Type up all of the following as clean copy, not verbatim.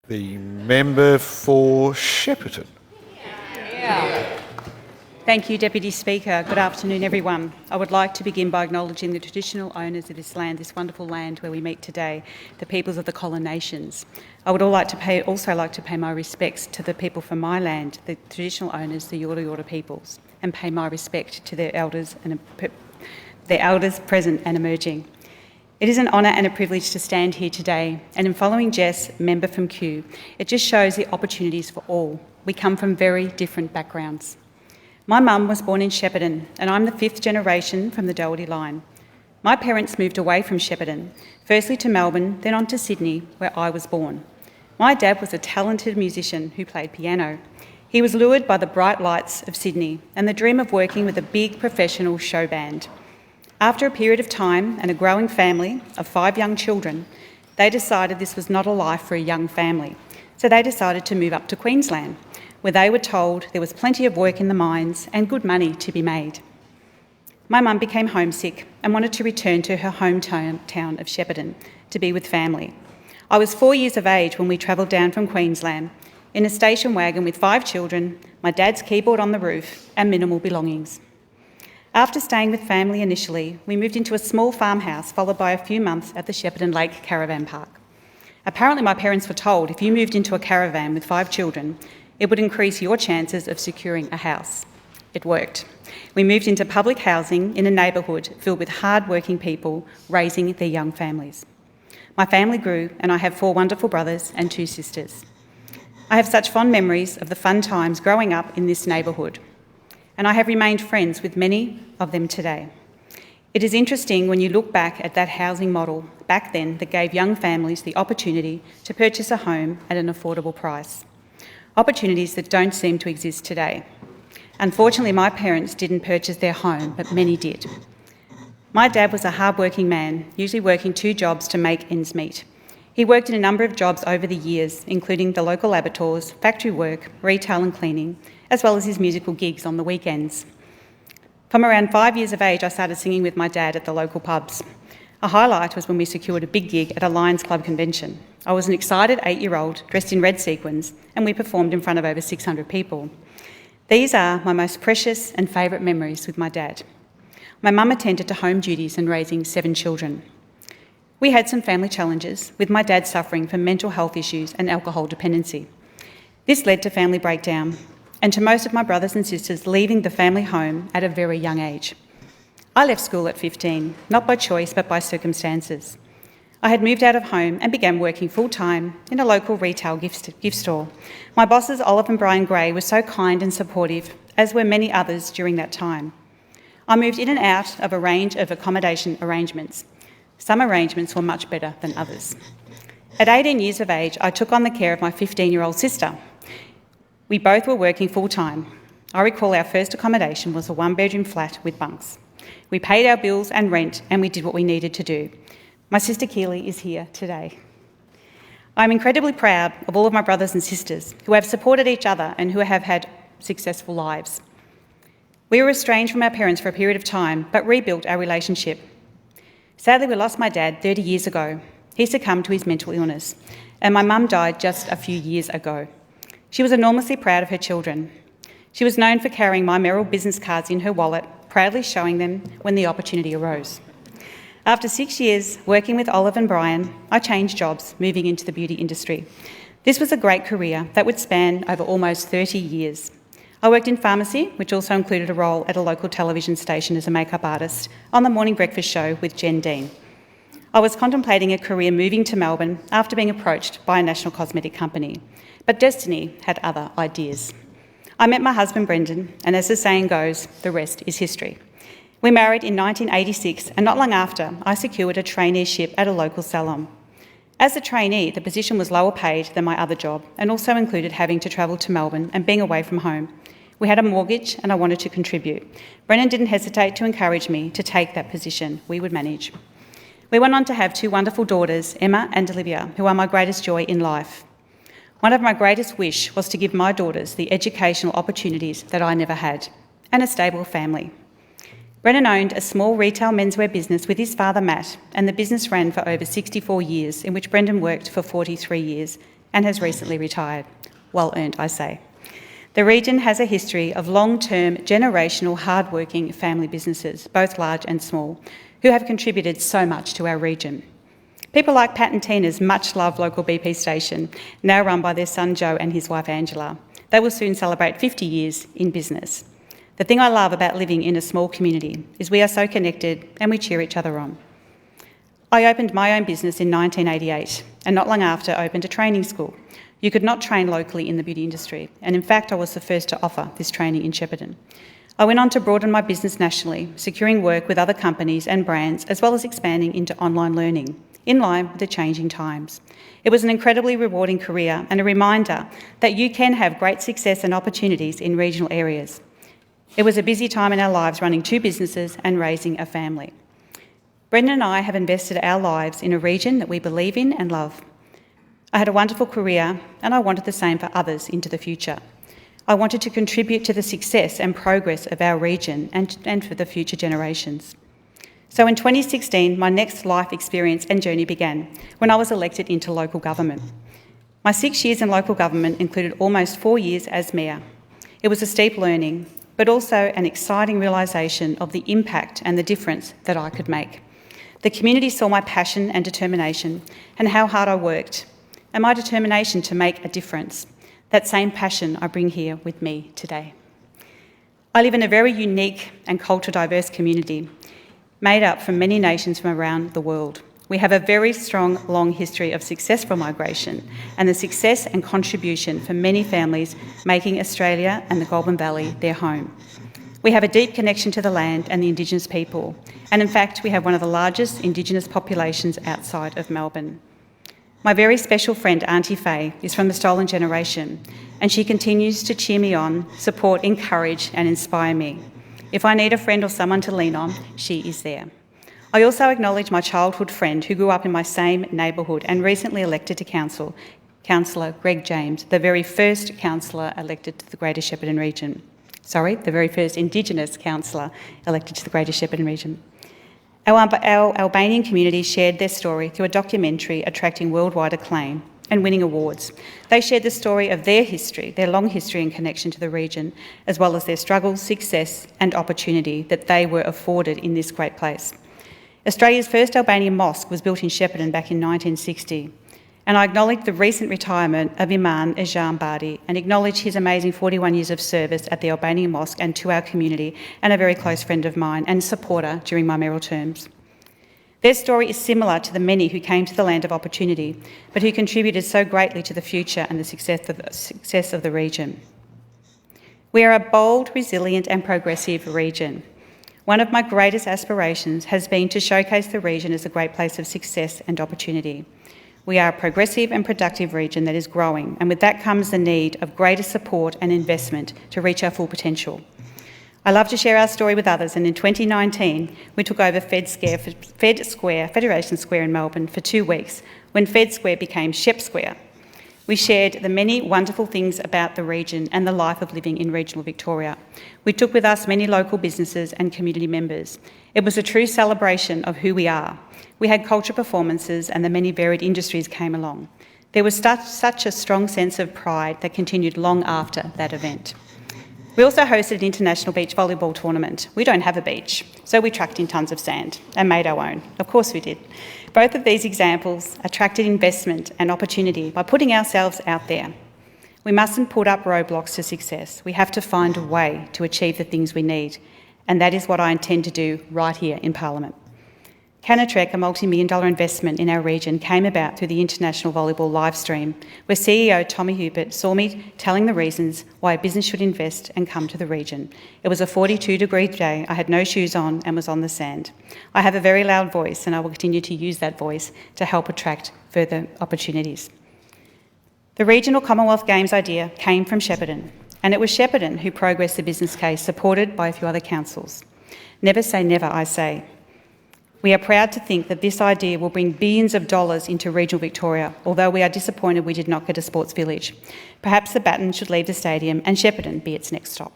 The member for Shepparton. Thank you, Deputy Speaker. Good afternoon, everyone. I would like to begin by acknowledging the traditional owners of this land, this wonderful land where we meet today, the peoples of the Kulin Nations. I would also like to pay my respects to the people from my land, the traditional owners, the Yorta Yorta peoples, and pay my respect to their elders present and emerging. It is an honour and a privilege to stand here today, and in following Jess, member from Kew, it just shows the opportunities for all. We come from very different backgrounds. My mum was born in Shepparton, and I'm the fifth generation from the Doherty line. My parents moved away from Shepparton, firstly to Melbourne, then on to Sydney, where I was born. My dad was a talented musician who played piano. He was lured by the bright lights of Sydney and the dream of working with a big professional show band. After a period of time and a growing family of 5 young children, they decided this was not a life for a young family, so they decided to move up to Queensland, where they were told there was plenty of work in the mines and good money to be made. My mum became homesick and wanted to return to her hometown of Shepparton to be with family. I was 4 years of age when we travelled down from Queensland in a station wagon with 5 children, my dad's keyboard on the roof and minimal belongings. After staying with family initially, we moved into a small farmhouse followed by a few months at the Shepparton Lake Caravan Park. Apparently my parents were told if you moved into a caravan with 5 children, it would increase your chances of securing a house. It worked. We moved into public housing in a neighbourhood filled with hard-working people raising their young families. My family grew and I have 4 wonderful brothers and 2 sisters. I have such fond memories of the fun times growing up in this neighbourhood, and I have remained friends with many of them today. It is interesting when you look back at that housing model back then that gave young families the opportunity to purchase a home at an affordable price. Opportunities that don't seem to exist today. Unfortunately, my parents didn't purchase their home, but many did. My dad was a hard-working man, usually working 2 jobs to make ends meet. He worked in a number of jobs over the years, including the local abattoirs, factory work, retail and cleaning, as well as his musical gigs on the weekends. From around 5 years of age, I started singing with my dad at the local pubs. A highlight was when we secured a big gig at a Lions Club convention. I was an excited 8-year-old dressed in red sequins, and we performed in front of over 600 people. These are my most precious and favourite memories with my dad. My mum attended to home duties and raising 7 children. We had some family challenges, with my dad suffering from mental health issues and alcohol dependency. This led to family breakdown, and to most of my brothers and sisters leaving the family home at a very young age. I left school at 15, not by choice but by circumstances. I had moved out of home and began working full-time in a local retail gift store. My bosses, Olive and Brian Gray, were so kind and supportive, as were many others during that time. I moved in and out of a range of accommodation arrangements. Some arrangements were much better than others. At 18 years of age, I took on the care of my 15-year-old sister. We both were working full-time. I recall our first accommodation was a 1-bedroom flat with bunks. We paid our bills and rent, and we did what we needed to do. My sister Keely is here today. I'm incredibly proud of all of my brothers and sisters who have supported each other and who have had successful lives. We were estranged from our parents for a period of time, but rebuilt our relationship. Sadly, we lost my dad 30 years ago. He succumbed to his mental illness, and my mum died just a few years ago. She was enormously proud of her children. She was known for carrying my Merrill business cards in her wallet, proudly showing them when the opportunity arose. After 6 years working with Olive and Brian, I changed jobs, moving into the beauty industry. This was a great career that would span over almost 30 years. I worked in pharmacy, which also included a role at a local television station as a makeup artist on the morning breakfast show with Jen Dean. I was contemplating a career moving to Melbourne after being approached by a national cosmetic company, but destiny had other ideas. I met my husband Brendan, and as the saying goes, the rest is history. We married in 1986, and not long after, I secured a traineeship at a local salon. As a trainee, the position was lower paid than my other job and also included having to travel to Melbourne and being away from home. We had a mortgage and I wanted to contribute. Brendan didn't hesitate to encourage me to take that position. We would manage. We went on to have 2 wonderful daughters, Emma and Olivia, who are my greatest joy in life. One of my greatest wish was to give my daughters the educational opportunities that I never had, and a stable family. Brendan owned a small retail menswear business with his father Matt, and the business ran for over 64 years, in which Brendan worked for 43 years, and has recently retired. Well earned, I say. The region has a history of long-term, generational, hard-working family businesses, both large and small, who have contributed so much to our region. People like Pat and Tina's much-loved local BP station, now run by their son Joe and his wife Angela. They will soon celebrate 50 years in business. The thing I love about living in a small community is we are so connected and we cheer each other on. I opened my own business in 1988 and not long after opened a training school. You could not train locally in the beauty industry, and in fact I was the first to offer this training in Shepparton. I went on to broaden my business nationally, securing work with other companies and brands, as well as expanding into online learning, in line with the changing times. It was an incredibly rewarding career and a reminder that you can have great success and opportunities in regional areas. It was a busy time in our lives running 2 businesses and raising a family. Brendan and I have invested our lives in a region that we believe in and love. I had a wonderful career and I wanted the same for others into the future. I wanted to contribute to the success and progress of our region and for the future generations. So in 2016, my next life experience and journey began when I was elected into local government. My 6 years in local government included almost 4 years as mayor. It was a steep learning, but also an exciting realisation of the impact and the difference that I could make. The community saw my passion and determination and how hard I worked, and my determination to make a difference. That same passion I bring here with me today. I live in a very unique and culture diverse community, made up from many nations from around the world. We have a very strong, long history of successful migration and the success and contribution for many families making Australia and the Goulburn Valley their home. We have a deep connection to the land and the Indigenous people, and in fact we have one of the largest Indigenous populations outside of Melbourne. My very special friend Auntie Faye is from the Stolen Generation, and she continues to cheer me on, support, encourage and inspire me. If I need a friend or someone to lean on, she is there. I also acknowledge my childhood friend who grew up in my same neighbourhood and recently elected to council, Councillor Greg James, the very first councillor elected to the Greater Shepparton region. The very first Indigenous councillor elected to the Greater Shepparton region. Our Albanian community shared their story through a documentary attracting worldwide acclaim and winning awards. They shared the story of their history, their long history and connection to the region, as well as their struggles, success and opportunity that they were afforded in this great place. Australia's first Albanian mosque was built in Shepparton back in 1960, and I acknowledge the recent retirement of Imam Ejam Bardi and acknowledge his amazing 41 years of service at the Albanian mosque and to our community, and a very close friend of mine and supporter during my mayoral terms. Their story is similar to the many who came to the land of opportunity, but who contributed so greatly to the future and the success of the region. We are a bold, resilient and progressive region. One of my greatest aspirations has been to showcase the region as a great place of success and opportunity. We are a progressive and productive region that is growing, and with that comes the need of greater support and investment to reach our full potential. I love to share our story with others, and in 2019 we took over Federation Square in Melbourne for 2 weeks, when Fed Square became Shep Square. We shared the many wonderful things about the region and the life of living in regional Victoria. We took with us many local businesses and community members. It was a true celebration of who we are. We had culture performances and the many varied industries came along. There was such a strong sense of pride that continued long after that event. We also hosted an international beach volleyball tournament. We don't have a beach, so we trucked in tons of sand and made our own. Of course we did. Both of these examples attracted investment and opportunity by putting ourselves out there. We mustn't put up roadblocks to success. We have to find a way to achieve the things we need, and that is what I intend to do right here in Parliament. Canatrek, a multi-million-dollar investment in our region, came about through the International Volleyball live stream, where CEO Tommy Hupert saw me telling the reasons why a business should invest and come to the region. It was a 42-degree day, I had no shoes on and was on the sand. I have a very loud voice and I will continue to use that voice to help attract further opportunities. The Regional Commonwealth Games idea came from Shepparton, and it was Shepparton who progressed the business case, supported by a few other councils. Never say never, I say. We are proud to think that this idea will bring billions of dollars into regional Victoria, although we are disappointed we did not get a sports village. Perhaps the baton should leave the stadium and Shepparton be its next stop.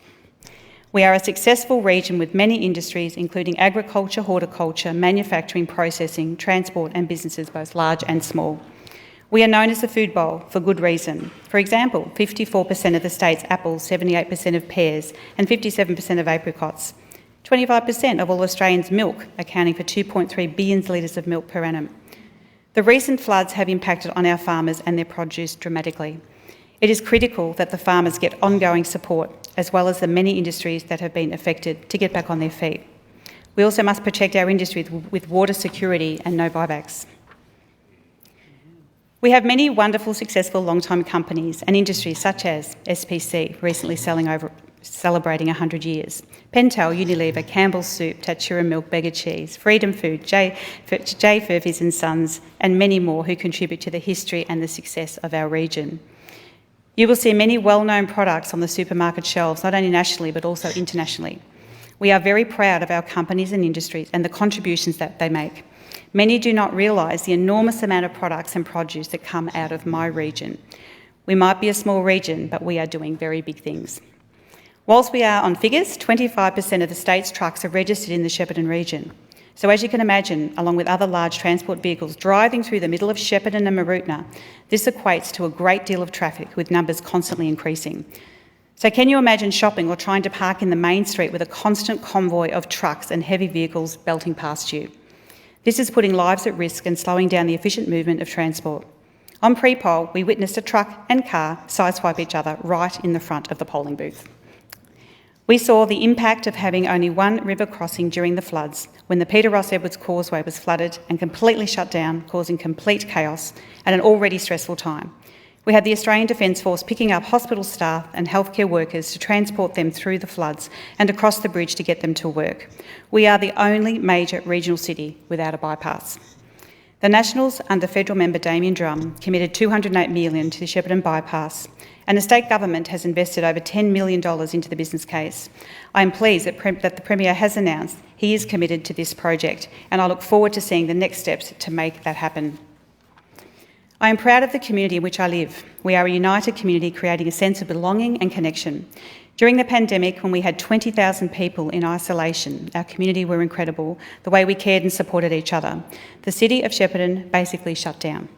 We are a successful region with many industries, including agriculture, horticulture, manufacturing, processing, transport and businesses both large and small. We are known as the food bowl for good reason. For example, 54% of the state's apples, 78% of pears, and 57% of apricots. 25% of all Australians' milk, accounting for 2.3 billion litres of milk per annum. The recent floods have impacted on our farmers and their produce dramatically. It is critical that the farmers get ongoing support, as well as the many industries that have been affected, to get back on their feet. We also must protect our industry with water security and no buybacks. We have many wonderful, successful long-time companies and industries such as SPC, recently celebrating 100 years, Pentel, Unilever, Campbell's Soup, Tatura Milk, Beggar Cheese, Freedom Food, J. Furphy's and Sons, and many more who contribute to the history and the success of our region. You will see many well-known products on the supermarket shelves, not only nationally but also internationally. We are very proud of our companies and industries and the contributions that they make. Many do not realise the enormous amount of products and produce that come out of my region. We might be a small region, but we are doing very big things. Whilst we are on figures, 25% of the state's trucks are registered in the Shepparton region. So as you can imagine, along with other large transport vehicles driving through the middle of Shepparton and Mooroopna, this equates to a great deal of traffic, with numbers constantly increasing. So can you imagine shopping or trying to park in the main street with a constant convoy of trucks and heavy vehicles belting past you? This is putting lives at risk and slowing down the efficient movement of transport. On pre-poll, we witnessed a truck and car sideswipe each other right in the front of the polling booth. We saw the impact of having only one river crossing during the floods, when the Peter Ross Edwards Causeway was flooded and completely shut down, causing complete chaos at an already stressful time. We had the Australian Defence Force picking up hospital staff and healthcare workers to transport them through the floods and across the bridge to get them to work. We are the only major regional city without a bypass. The Nationals, under federal member Damien Drum, committed $208 million to the Shepparton bypass, and the state government has invested over $10 million into the business case. I am pleased that the Premier has announced he is committed to this project, and I look forward to seeing the next steps to make that happen. I am proud of the community in which I live. We are a united community, creating a sense of belonging and connection. During the pandemic, when we had 20,000 people in isolation, our community were incredible, the way we cared and supported each other. The city of Shepparton basically shut down.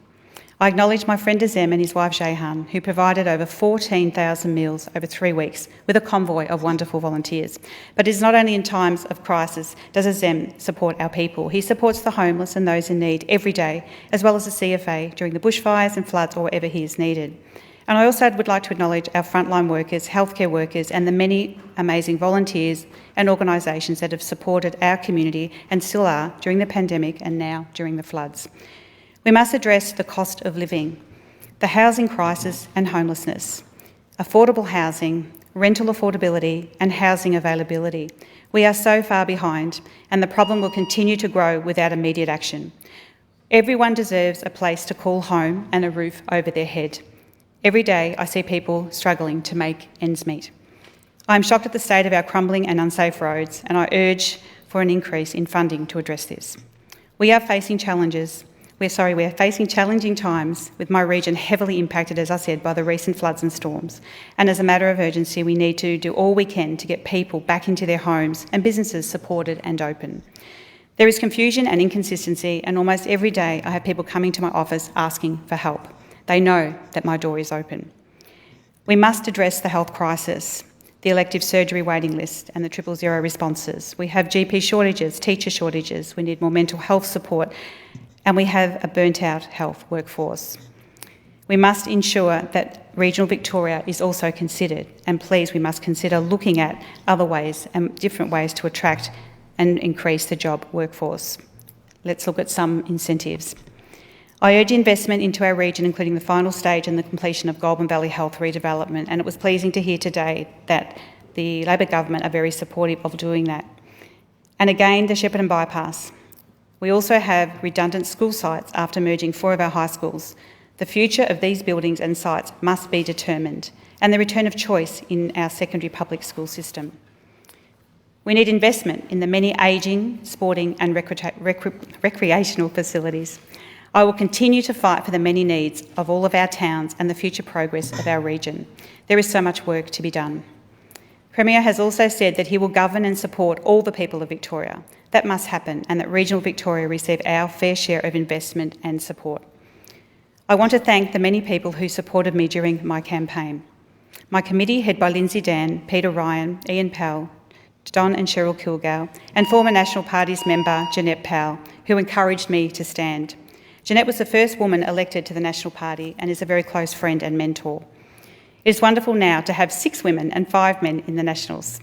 I acknowledge my friend Azem and his wife Jehan, who provided over 14,000 meals over 3 weeks with a convoy of wonderful volunteers. But it is not only in times of crisis does Azem support our people. He supports the homeless and those in need every day, as well as the CFA during the bushfires and floods or wherever he is needed. And I also would like to acknowledge our frontline workers, healthcare workers, and the many amazing volunteers and organisations that have supported our community and still are during the pandemic and now during the floods. We must address the cost of living, the housing crisis and homelessness, affordable housing, rental affordability and housing availability. We are so far behind, and the problem will continue to grow without immediate action. Everyone deserves a place to call home and a roof over their head. Every day I see people struggling to make ends meet. I am shocked at the state of our crumbling and unsafe roads, and I urge for an increase in funding to address this. We are facing challenging times, with my region heavily impacted, as I said, by the recent floods and storms. And as a matter of urgency, we need to do all we can to get people back into their homes and businesses supported and open. There is confusion and inconsistency, and almost every day I have people coming to my office asking for help. They know that my door is open. We must address the health crisis, the elective surgery waiting list and the 000 responses. We have GP shortages, teacher shortages, we need more mental health support, and we have a burnt-out health workforce. We must ensure that regional Victoria is also considered, and please, we must consider looking at other ways and different ways to attract and increase the job workforce. Let's look at some incentives. I urge investment into our region, including the final stage and the completion of Goulburn Valley Health redevelopment, and it was pleasing to hear today that the Labor government are very supportive of doing that. And again, the Shepparton bypass. We also have redundant school sites after merging 4 of our high schools. The future of these buildings and sites must be determined, and the return of choice in our secondary public school system. We need investment in the many ageing, sporting and recreational facilities. I will continue to fight for the many needs of all of our towns and the future progress of our region. There is so much work to be done. Premier has also said that he will govern and support all the people of Victoria. That must happen, and that regional Victoria receive our fair share of investment and support. I want to thank the many people who supported me during my campaign. My committee, head by Lindsay Dan, Peter Ryan, Ian Powell, Don and Cheryl Kilgour, and former National Party's member Jeanette Powell, who encouraged me to stand. Jeanette was the first woman elected to the National Party and is a very close friend and mentor. It is wonderful now to have 6 women and 5 men in the Nationals.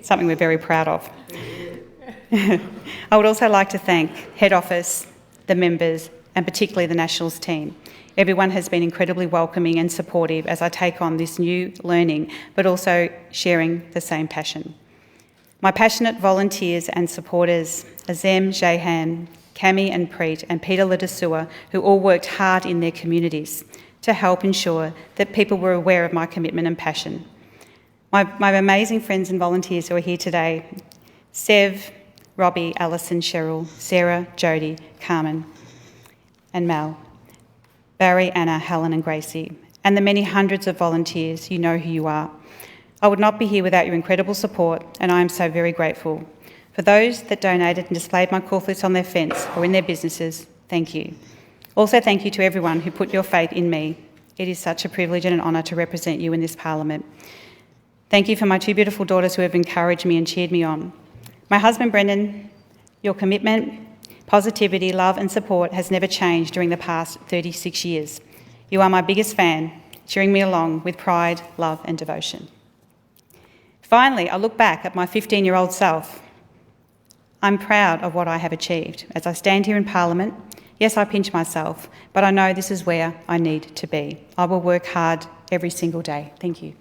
Something we're very proud of. I would also like to thank Head Office, the members, and particularly the Nationals team. Everyone has been incredibly welcoming and supportive as I take on this new learning, but also sharing the same passion. My passionate volunteers and supporters, Azem, Jehan, Cami and Preet, and Peter Ladasua, who all worked hard in their communities to help ensure that people were aware of my commitment and passion. My amazing friends and volunteers who are here today, Sev, Robbie, Alison, Cheryl, Sarah, Jodie, Carmen and Mel, Barry, Anna, Helen and Gracie, and the many hundreds of volunteers, you know who you are. I would not be here without your incredible support, and I am so very grateful. For those that donated and displayed my corflutes on their fence or in their businesses, thank you. Also thank you to everyone who put your faith in me. It is such a privilege and an honour to represent you in this Parliament. Thank you for my 2 beautiful daughters who have encouraged me and cheered me on. My husband Brendan, your commitment, positivity, love and support has never changed during the past 36 years. You are my biggest fan, cheering me along with pride, love and devotion. Finally, I look back at my 15-year-old self. I'm proud of what I have achieved. As I stand here in Parliament, yes, I pinch myself, but I know this is where I need to be. I will work hard every single day. Thank you.